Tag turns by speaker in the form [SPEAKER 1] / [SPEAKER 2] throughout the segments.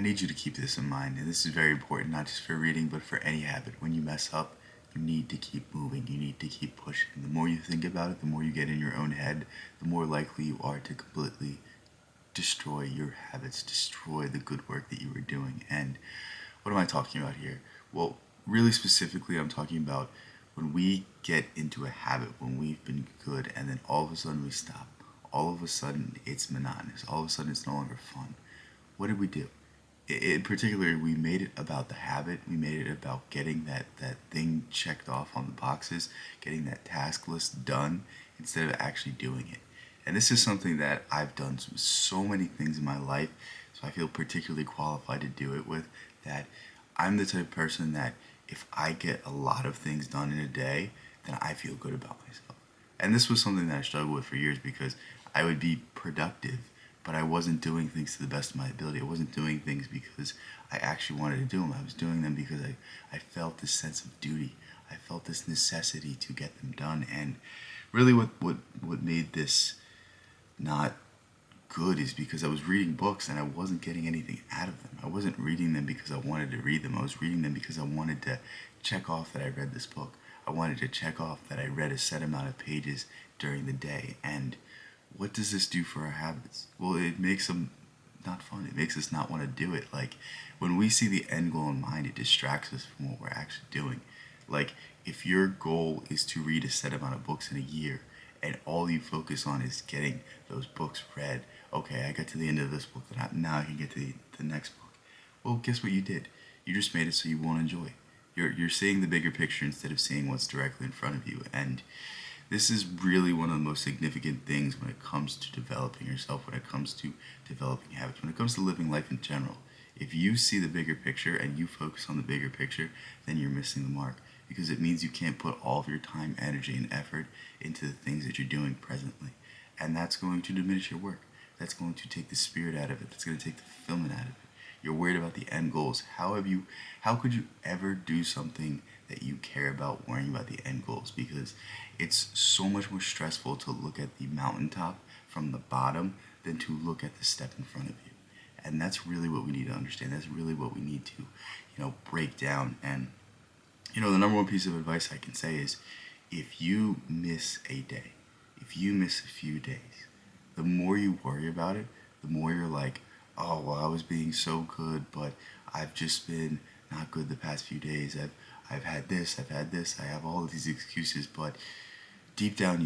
[SPEAKER 1] need you to keep this in mind, and this is very important, not just for reading, but for any habit. When you mess up, you need to keep moving. You need to keep pushing. The more you think about it, the more you get in your own head, the more likely you are to completely destroy your habits, destroy the good work that you were doing. And what am I talking about here? Well, really specifically, I'm talking about when we get into a habit, when we've been good, and then all of a sudden we stop. All of a sudden it's monotonous. All of a sudden it's no longer fun. What did we do? In particular, we made it about the habit. We made it about getting that thing checked off on the boxes, getting that task list done instead of actually doing it. And this is something that I've done with so many things in my life, so I feel particularly qualified to do it with. That I'm the type of person that if I get a lot of things done in a day, then I feel good about myself. And this was something that I struggled with for years because I would be productive, but I wasn't doing things to the best of my ability. I wasn't doing things because I actually wanted to do them. I was doing them because I felt this sense of duty. I felt this necessity to get them done. And really what made this not good is because I was reading books and I wasn't getting anything out of them. I wasn't reading them because I wanted to read them. I was reading them because I wanted to check off that I read this book. I wanted to check off that I read a set amount of pages during the day. And what does this do for our habits? Well, it makes them not fun. It makes us not want to do it. Like when we see the end goal in mind, it distracts us from what we're actually doing. Like if your goal is to read a set amount of books in a year and all you focus on is getting those books read, okay, I got to the end of this book, now I can get to the next book. Well, guess what you did? You just made it so you won't enjoy. You're seeing the bigger picture instead of seeing what's directly in front of you. And this is really one of the most significant things when it comes to developing yourself, when it comes to developing habits, when it comes to living life in general. If you see the bigger picture and you focus on the bigger picture, then you're missing the mark because it means you can't put all of your time, energy, and effort into the things that you're doing presently. And that's going to diminish your work. That's going to take the spirit out of it. That's going to take the fulfillment out of it. You're worried about the end goals. How could you ever do something that you care about worrying about the end goals? Because it's so much more stressful to look at the mountaintop from the bottom than to look at the step in front of you. And that's really what we need to understand. That's really what we need to, break down. And, the number one piece of advice I can say is if you miss a day, if you miss a few days, the more you worry about it, the more you're like, oh, well, I was being so good, but I've just been not good the past few days. I've had this, I have all of these excuses, but deep down,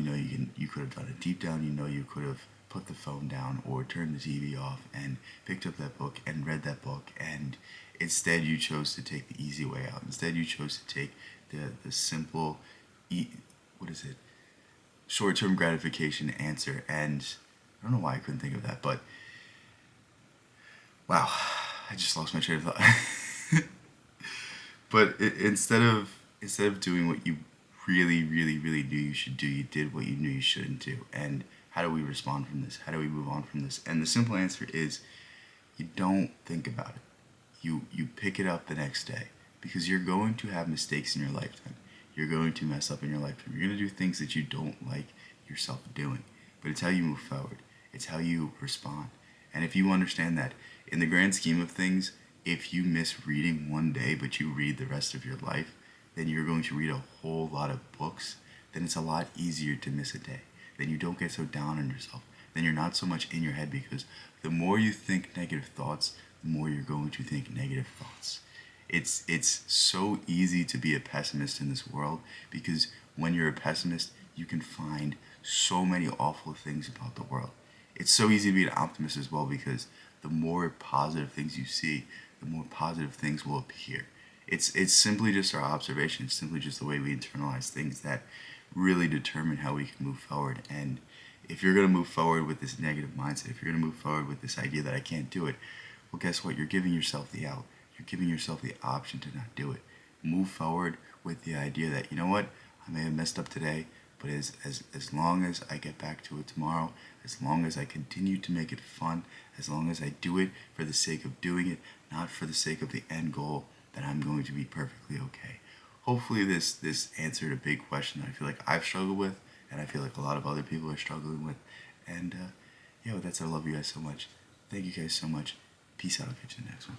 [SPEAKER 1] you could have done it. Deep down, you could have put the phone down or turned the TV off and picked up that book and read that book, and instead you chose to take the easy way out. Instead, you chose to take the simple, what is it, short-term gratification answer. And I don't know why I couldn't think of that, but wow, I just lost my train of thought. But instead of doing what you really, really, really knew you should do, you did what you knew you shouldn't do. And how do we respond from this? How do we move on from this? And the simple answer is you don't think about it. You pick it up the next day because you're going to have mistakes in your lifetime. You're going to mess up in your lifetime. You're going to do things that you don't like yourself doing. But it's how you move forward. It's how you respond. And if you understand that in the grand scheme of things, if you miss reading one day but you read the rest of your life, then you're going to read a whole lot of books, then it's a lot easier to miss a day. Then you don't get so down on yourself. Then you're not so much in your head because the more you think negative thoughts, the more you're going to think negative thoughts. It's so easy to be a pessimist in this world because when you're a pessimist, you can find so many awful things about the world. It's so easy to be an optimist as well because the more positive things you see, the more positive things will appear. It's simply just our observation. It's simply just the way we internalize things that really determine how we can move forward. And if you're going to move forward with this negative mindset, if you're going to move forward with this idea that I can't do it, well, guess what? You're giving yourself the out. You're giving yourself the option to not do it. Move forward with the idea that, you know what, I may have messed up today, but as long as I get back to it tomorrow, as long as I continue to make it fun, as long as I do it for the sake of doing it, not for the sake of the end goal, then I'm going to be perfectly okay. Hopefully this answered a big question that I feel like I've struggled with, and I feel like a lot of other people are struggling with. And that's I love you guys so much. Thank you guys so much. Peace out. I'll catch you in the next one.